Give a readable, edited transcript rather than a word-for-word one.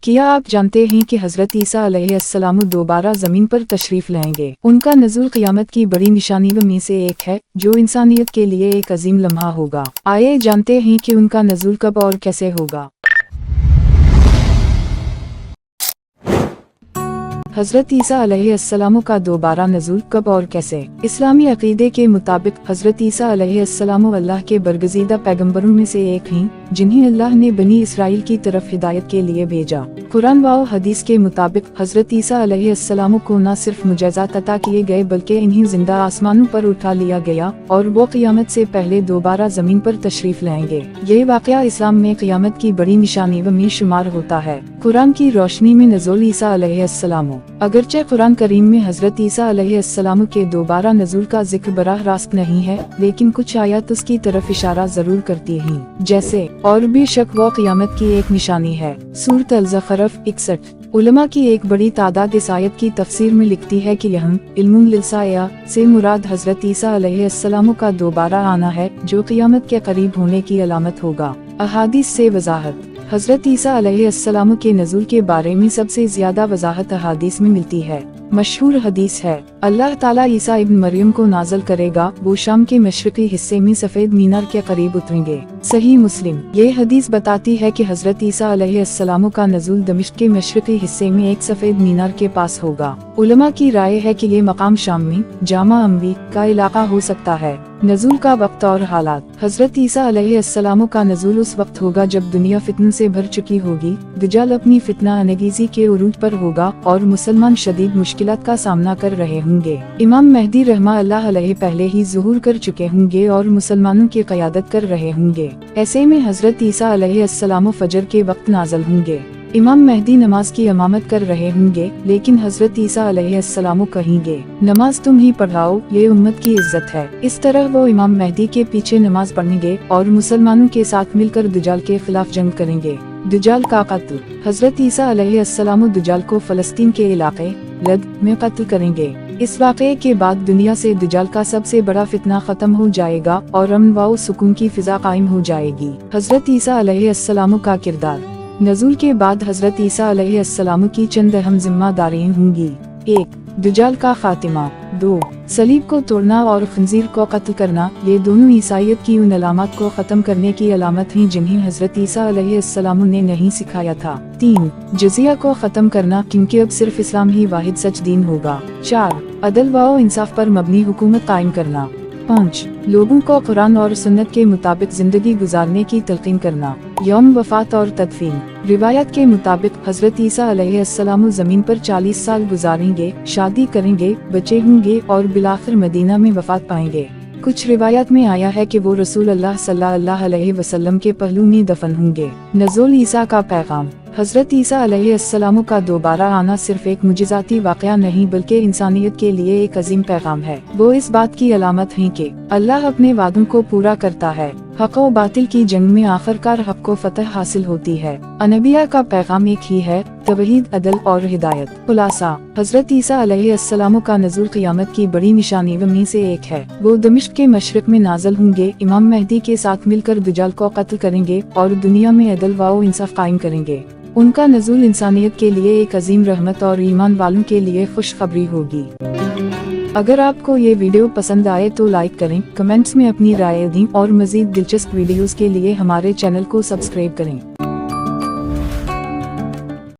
क्या आप जानते हैं कि हजरत ईसा अलैहिस्सलाम दोबारा जमीन पर तशरीफ लाएंगे? उनका नज़ुल क़यामत की बड़ी निशानियों में से एक है, जो इंसानियत के लिए एक अजीम लम्हा होगा। आइए जानते हैं कि उनका नज़ुल कब और कैसे होगा। हजरत ईसा अलैहिस्सलाम का दोबारा नज़ुल कब और कैसे? इस्लामी अकीदे के मुताबिक हजरत ईसा अलैहिस्सलाम अल्लाह के बरगज़ीदा पैगम्बरों में से एक हैं, जिन्हें अल्लाह ने बनी इसराइल की तरफ हिदायत के लिए भेजा। कुरान व हदीस के मुताबिक हजरत ईसा अलैहिस्सलाम को न सिर्फ मुजज़ात अता किए गए बल्कि इन्हें जिंदा आसमानों पर उठा लिया गया और वो क़यामत से पहले दोबारा जमीन पर तशरीफ लाएंगे। ये वाक़या इस्लाम में क़यामत की बड़ी निशानियों में शुमार होता है। कुरान की रोशनी में नज़ुल ईसा अलैहिस्सलाम। अगरचे कुरान करीम में हजरत ईसा अलैहिस्सलाम के दोबारा नज़ुल का जिक्र बराह रास्त नहीं है, लेकिन कुछ आयत उसकी तरफ इशारा जरूर करती हैं, जैसे और भी शक वो क़यामत की एक निशानी है। सूरत अल-ज़ख़रफ़ 61। उलमा की एक बड़ी तादाद इस आयत की तफसीर में लिखती है कि यह इल्मुन लिल-साया से मुराद हजरत ईसा अलैहिस्सलाम का दोबारा आना है, जो क़यामत के करीब होने की अलामत होगा। अहादीस से वजाहत। हजरत ईसा अलैहिस्सलाम के नज़ुल के बारे में सबसे ज्यादा वजाहत अहादीस में मिलती है। मशहूर हदीस है, अल्लाह ताला ईसा इब्न मरियम को नाज़िल करेगा, वो शाम के मशरिकी हिस्से में सफेद मीनार के करीब उतरेंगे। सही मुस्लिम। ये हदीस बताती है कि हजरत ईसा अलैहिस्सलाम का नज़ुल दमिश्क के मशरिकी हिस्से में एक सफेद मीनार के पास होगा। उलमा की राय है कि ये मकाम शाम में जामा अम्वी का इलाका हो सकता है। नज़ुल का वक्त और हालात। हजरत ईसा अलैहिस्सलाम का नज़ुल उस वक्त होगा जब दुनिया फितन से भर चुकी होगी, दज्जाल अपनी फितना अनगीज़ी के उरूज पर होगा और मुसलमान शदीद मुश्किलात का सामना कर रहे होंगे। इमाम मेहदी रहमा अल्लाह अलैहि पहले ही ज़ुहूर कर चुके होंगे और मुसलमानों की क़यादत कर रहे होंगे। ऐसे में हजरत ईसा अलैहिस्सलाम फजर के वक्त नाज़िल होंगे। इमाम मेहदी नमाज की इमामत कर रहे होंगे, लेकिन हजरत ईसा अलैहिस्सलाम कहेंगे, नमाज तुम ही पढ़ाओ, ये उम्मत की इज्जत है। इस तरह वो इमाम मेहदी के पीछे नमाज पढ़ेंगे और मुसलमानों के साथ मिलकर दज्जाल के खिलाफ जंग करेंगे। दज्जाल का कत्ल। हजरत ईसा अलैहिस्सलाम दज्जाल को फलस्तीन के इलाके लद में कत्ल करेंगे। इस वाक़े के बाद दुनिया से दज्जाल का सबसे बड़ा फितना खत्म हो जाएगा और अमन व सुकून की फिजा कायम हो जाएगी। हजरत ईसा अलैहिस्सलाम का किरदार। नज़ुल के बाद हजरत ईसा अलैहिस्सलाम की चंद अहम जिम्मेदारियां होंगी। 1. दज्जाल का खातिमा। 2. सलीब को तोड़ना और खंजीर को कत्ल करना। ये दोनों ईसाइयत की उन अलामत को खत्म करने की अलामत हैं जिन्हें हजरत ईसा अलैहिस्सलाम ने नहीं सिखाया था। 3. जजिया को खत्म करना, क्योंकि अब सिर्फ इस्लाम ही वाहिद सच दीन होगा। 4. अदल व इंसाफ पर मबनी हुकूमत कायम करना। 5. लोगों को कुरान और सुन्नत के मुताबिक जिंदगी गुजारने की तलकीन करना। यौम वफात और तदफीन। रिवायत के मुताबिक हजरत ईसा अलैहिस्सलाम जमीन पर 40 साल गुजारेंगे, शादी करेंगे, बच्चे होंगे और बिलाखिर मदीना में वफात पाएंगे। कुछ रिवायत में आया है कि वो रसूल अल्लाह सल्लल्लाहु अलैहि वसल्लम के पहलू में दफन होंगे। नज़ुल ईसा का पैगाम। हजरत ईसा अलैहिस्सलाम का दोबारा आना सिर्फ एक मुजिज़ाती वाक़या नहीं बल्कि इंसानियत के लिए एक अजीम पैगाम है। वो इस बात की अलामत है कि अल्लाह अपने वादों को पूरा करता है। हक़ व बातिल की जंग में आखिरकार हक़ को फतह हासिल होती है। अनबिया का पैगाम एक ही है, तवहीद, अदल और हिदायत। खुलासा। हजरत ईसा अलैहिस्सलाम का नज़ुल क़यामत की बड़ी निशानियों में से एक है। वो दमिश्क के मशरिक में नाज़िल होंगे, इमाम मेहदी के साथ मिलकर दज्जाल को कत्ल करेंगे और दुनिया में अदल व इंसाफ कायम करेंगे। उनका नज़ुल इंसानियत के लिए एक अजीम रहमत और ईमान वालों के लिए खुशखबरी होगी। अगर आपको ये वीडियो पसंद आए तो लाइक करें, कमेंट्स में अपनी राय दें और मज़ीद दिलचस्प वीडियोस के लिए हमारे चैनल को सब्सक्राइब करें।